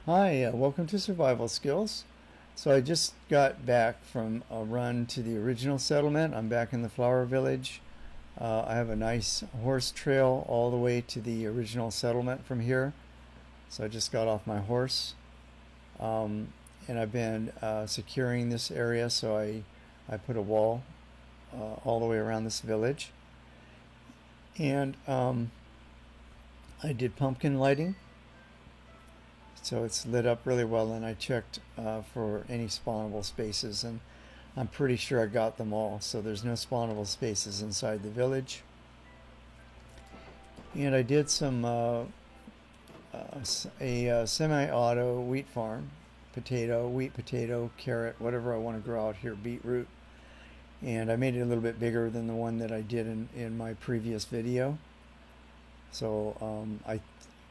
Hi, welcome to Survival Skills. So I just got back from a run to the original settlement. I'm back in the Flower Village. I have a nice horse trail all the way to the original settlement from here. So I just got off my horse, um, and I've been securing this area. So I put a wall all the way around this village, and I did pumpkin lighting. So it's lit up really well, and I checked for any spawnable spaces, and I'm pretty sure I got them all. So there's no spawnable spaces inside the village. And I did some a semi-auto wheat farm, wheat potato, carrot, whatever I want to grow out here, beetroot. And I made it a little bit bigger than the one that I did in my previous video. So I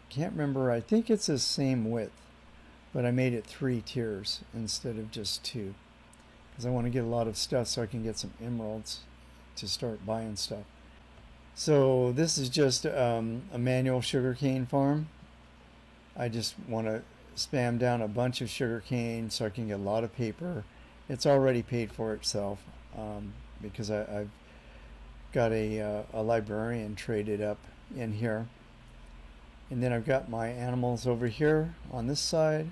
can't remember. I think it's the same width, but I made it 3 tiers instead of just two because I want to get a lot of stuff so I can get some emeralds to start buying stuff. So this is just a manual sugarcane farm. I just want to spam down a bunch of sugarcane so I can get a lot of paper. It's already paid for itself because I've got a librarian traded up in here. And then I've got my animals over here on this side.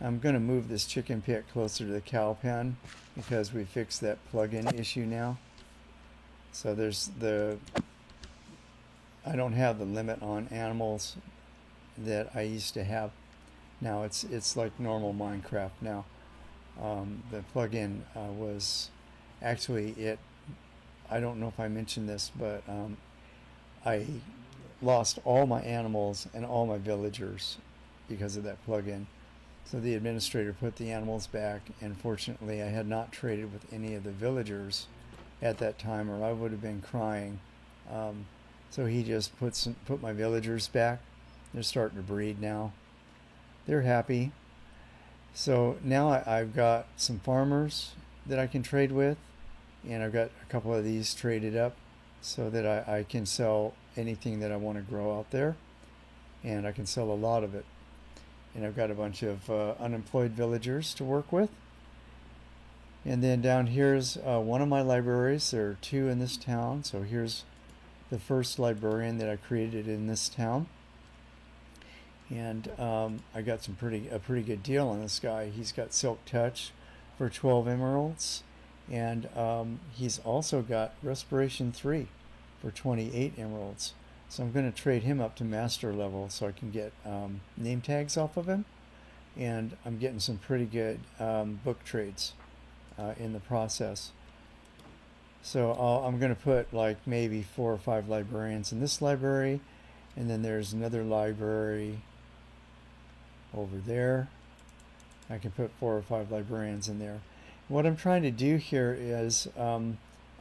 I'm going to move this chicken pit closer to the cow pen because we fixed that plug-in issue now. So I don't have the limit on animals that I used to have. Now it's like normal Minecraft now. The plug-in was actually it. I don't know if I mentioned this, but I lost all my animals and all my villagers because of that plug-in. So the administrator put the animals back, and fortunately I had not traded with any of the villagers at that time, or I would have been crying. So he just put my villagers back. They're starting to breed now. They're happy. So now I've got some farmers that I can trade with, and I've got a couple of these traded up so that I can sell anything that I want to grow out there, and I can sell a lot of it. And I've got a bunch of unemployed villagers to work with. And then down here's one of my libraries. There are two in this town. So here's the first librarian that I created in this town. And I got a pretty good deal on this guy. He's got Silk Touch for 12 emeralds. And he's also got Respiration 3 for 28 emeralds. So I'm going to trade him up to master level so I can get name tags off of him. And I'm getting some pretty good book trades in the process. So I'm going to put like maybe 4 or 5 librarians in this library. And then there's another library over there. I can put 4 or 5 librarians in there. What I'm trying to do here is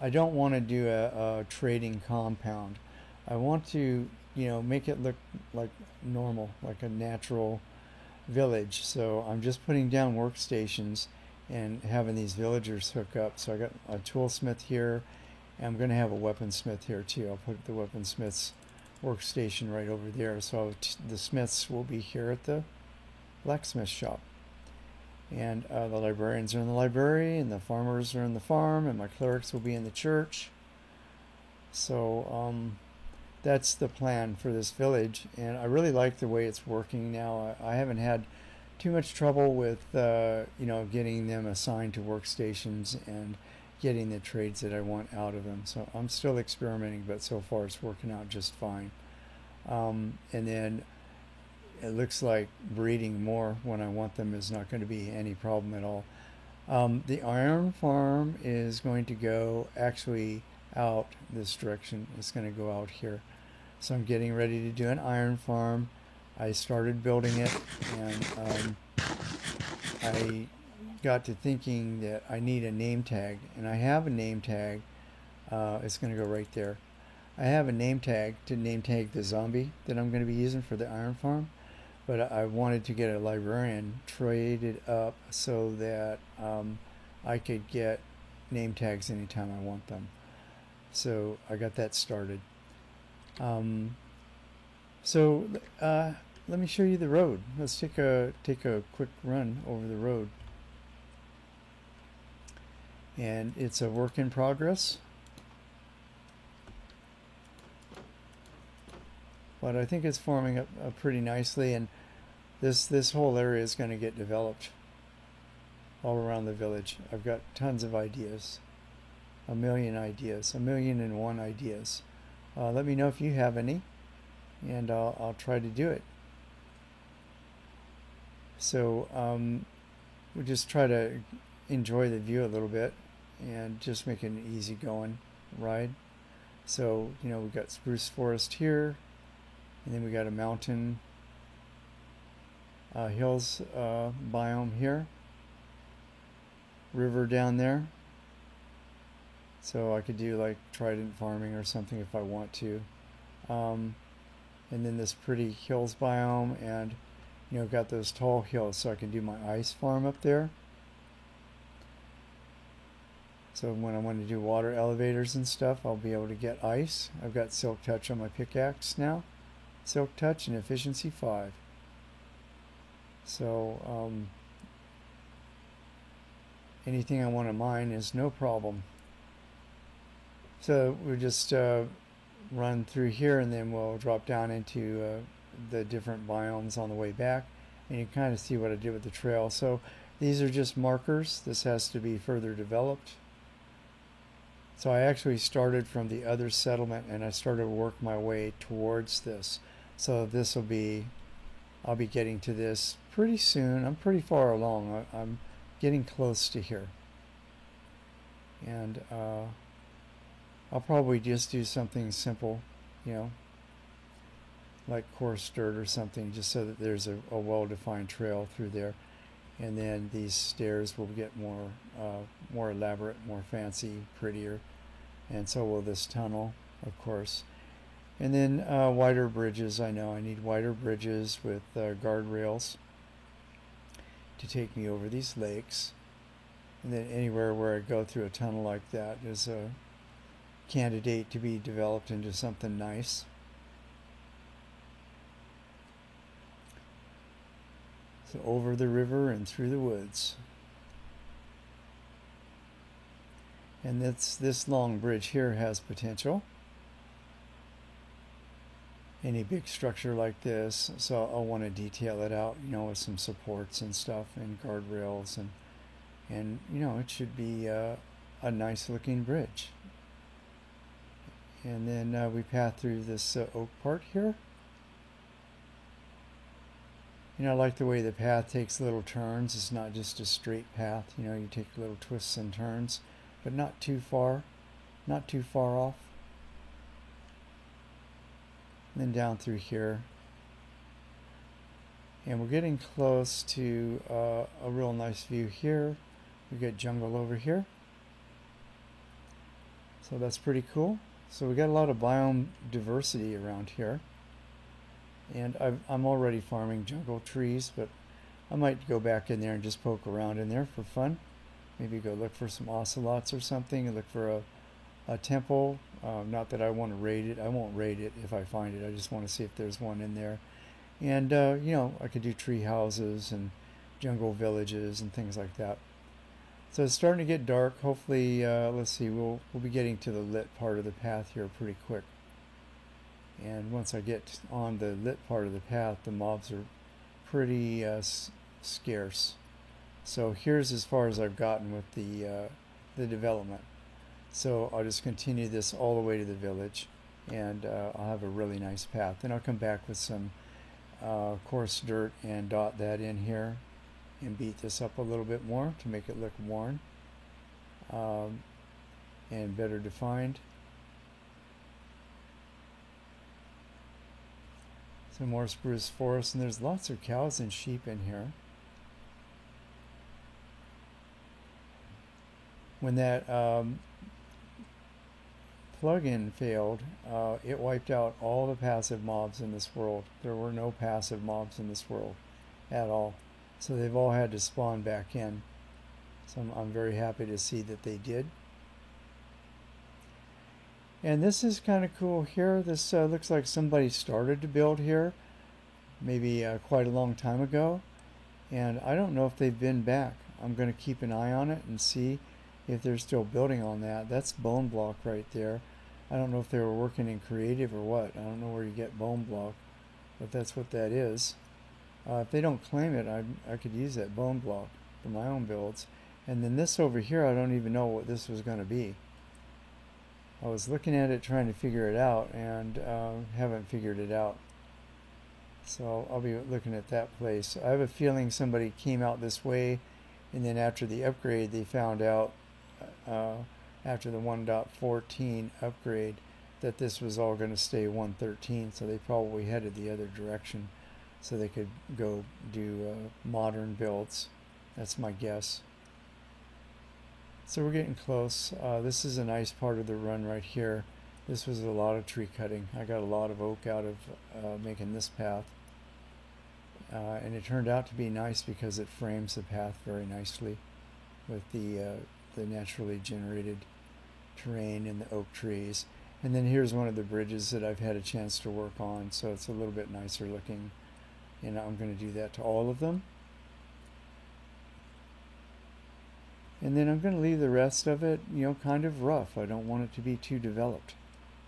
I don't want to do a trading compound. I want to, make it look like normal, like a natural village. So I'm just putting down workstations and having these villagers hook up. So I got a toolsmith here, and I'm going to have a weaponsmith here too. I'll put the weaponsmith's workstation right over there. So the smiths will be here at the blacksmith shop. And the librarians are in the library, and the farmers are in the farm, and my clerics will be in the church. So that's the plan for this village, and I really like the way it's working now. I haven't had too much trouble with getting them assigned to workstations and getting the trades that I want out of them. So I'm still experimenting, but so far it's working out just fine. And then it looks like breeding more when I want them is not going to be any problem at all. The iron farm is going to go actually out this direction. It's going to go out here. So I'm getting ready to do an iron farm. I started building it, and I got to thinking that I need a name tag, and I have a name tag. It's going to go right there. I have a name tag to name tag the zombie that I'm going to be using for the iron farm, but I wanted to get a librarian traded up so that I could get name tags anytime I want them. So I got that started. Um, So let me show you the road. Let's take a quick run over the road. And it's a work in progress, but I think it's forming up pretty nicely, and this whole area is going to get developed all around the village. I've got tons of ideas, a million ideas, 1,000,001 ideas. Let me know if you have any, and I'll try to do it. So we just try to enjoy the view a little bit and just make it an easy going ride. So, you know, we've got spruce forest here, and then we got a mountain hills biome here, river down there. So I could do like trident farming or something if I want to. And then this pretty hills biome, and you know, got those tall hills, so I can do my ice farm up there. So when I want to do water elevators and stuff, I'll be able to get ice. I've got Silk Touch on my pickaxe now. Silk Touch and efficiency 5. So anything I want to mine is no problem. So we'll just run through here, and then we'll drop down into the different biomes on the way back, and you kind of see what I did with the trail. So these are just markers. This has to be further developed. So I actually started from the other settlement, and I started to work my way towards this. So this will be, I'll be getting to this pretty soon. I'm pretty far along. I'm getting close to here. And I'll probably just do something simple, you know, like coarse dirt or something, just so that there's a well-defined trail through there. And then these stairs will get more elaborate, more fancy, prettier, and so will this tunnel, of course. And then wider bridges. I know I need wider bridges with guardrails to take me over these lakes. And then anywhere where I go through a tunnel like that is a candidate to be developed into something nice. So over the river and through the woods. And this long bridge here has potential. Any big structure like this, so I'll want to detail it out, you know, with some supports and stuff and guardrails, and you know, it should be a nice looking bridge. And then we path through this oak part here. You know, I like the way the path takes little turns. It's not just a straight path. You know, you take little twists and turns, but not too far off. And then down through here. And we're getting close to a real nice view here. We got jungle over here. So that's pretty cool. So we got a lot of biome diversity around here. And I'm already farming jungle trees, but I might go back in there and just poke around in there for fun. Maybe go look for some ocelots or something, and look for a temple. Not that I want to raid it. I won't raid it if I find it. I just want to see if there's one in there. And you know, I could do tree houses and jungle villages and things like that. So it's starting to get dark. Hopefully, let's see, we'll be getting to the lit part of the path here pretty quick. And once I get on the lit part of the path, the mobs are pretty scarce. So here's as far as I've gotten with the development. So I'll just continue this all the way to the village, and I'll have a really nice path. Then I'll come back with some coarse dirt and dot that in here and beat this up a little bit more to make it look worn and better defined. Some more spruce forest, and there's lots of cows and sheep in here. When that plugin failed, it wiped out all the passive mobs in this world. There were no passive mobs in this world at all. So they've all had to spawn back in. So I'm very happy to see that they did. And this is kind of cool here. This looks like somebody started to build here maybe quite a long time ago, and I don't know if they've been back. I'm going to keep an eye on it and see if they're still building on that. That's bone block right there. I don't know if they were working in creative or what. I don't know where you get bone block, but that's what that is. If they don't claim it, I could use that bone block for my own builds. And then this over here, I don't even know what this was going to be. I was looking at it trying to figure it out, and haven't figured it out. So I'll be looking at that place. I have a feeling somebody came out this way, and then after the upgrade they found out after the 1.14 upgrade that this was all going to stay 1.13, so they probably headed the other direction so they could go do modern builds. That's my guess. So we're getting close. This is a nice part of the run right here. This was a lot of tree cutting. I got a lot of oak out of making this path. And it turned out to be nice because it frames the path very nicely with the naturally generated terrain and the oak trees. And then here's one of the bridges that I've had a chance to work on, so it's a little bit nicer looking. And I'm going to do that to all of them. And then I'm going to leave the rest of it, kind of rough. I don't want it to be too developed.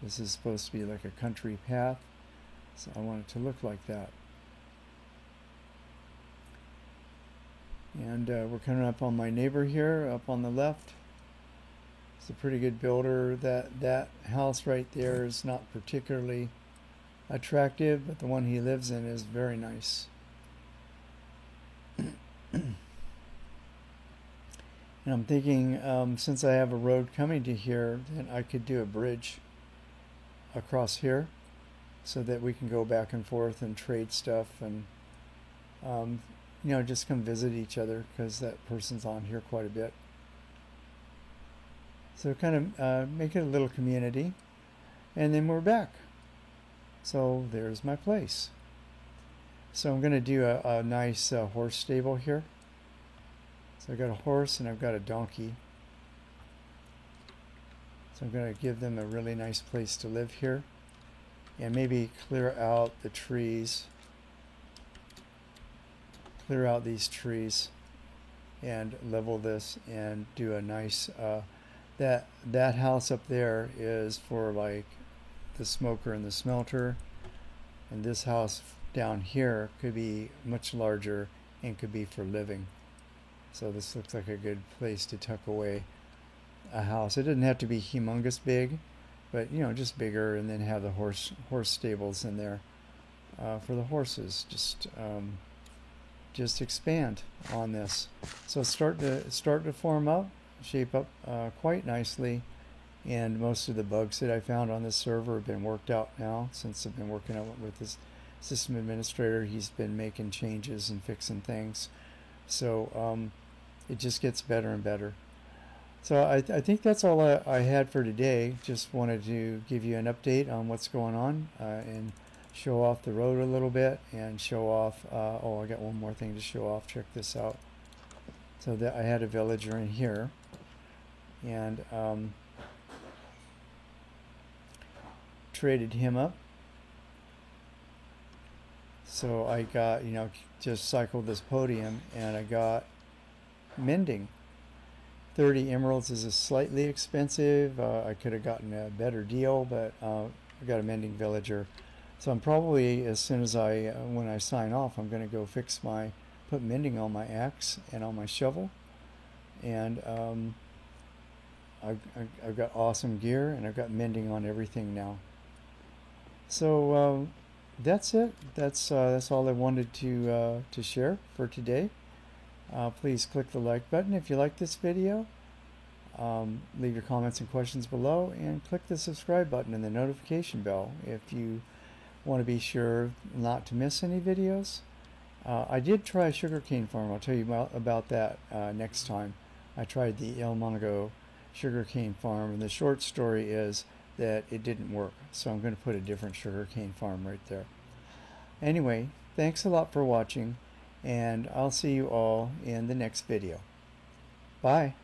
This is supposed to be like a country path, so I want it to look like that. And we're coming up on my neighbor here, up on the left. It's a pretty good builder. That house right there is not particularly attractive, but the one he lives in is very nice. And I'm thinking, since I have a road coming to here, then I could do a bridge across here so that we can go back and forth and trade stuff and just come visit each other, because that person's on here quite a bit. So kind of make it a little community, and then we're back. So there's my place. So I'm going to do a nice horse stable here. So I've got a horse and I've got a donkey. So I'm going to give them a really nice place to live here, and maybe clear out the trees. Clear out these trees and level this and do a nice that house up there is for like the smoker and the smelter, and this house down here could be much larger and could be for living. So this looks like a good place to tuck away a house. It doesn't have to be humongous big, but just bigger, and then have the horse stables in there for the horses. Just expand on this. So start to form up, shape up quite nicely, and most of the bugs that I found on this server have been worked out now since I've been working with this system administrator. He's been making changes and fixing things, so it just gets better and better. So I think that's all I had for today. Just wanted to give you an update on what's going on and show off the road a little bit, and show off I got one more thing to show off. Check this out. So that I had a villager in here, and traded him up. So I got, just cycled this podium, and I got mending. 30 emeralds is slightly expensive. I could have gotten a better deal, but I got a mending villager. So I'm probably, as soon as when I sign off, I'm going to go put mending on my axe and on my shovel. And I've got awesome gear, and I've got mending on everything now. So that's it. That's all I wanted to share for today. Please click the like button if you like this video. Leave your comments and questions below, and click the subscribe button and the notification bell if you want to be sure not to miss any videos. I did try a sugarcane farm. I'll tell you about that next time. I tried the El Mongo sugarcane farm, and the short story is that it didn't work. So I'm going to put a different sugarcane farm right there. Anyway, thanks a lot for watching, and I'll see you all in the next video. Bye.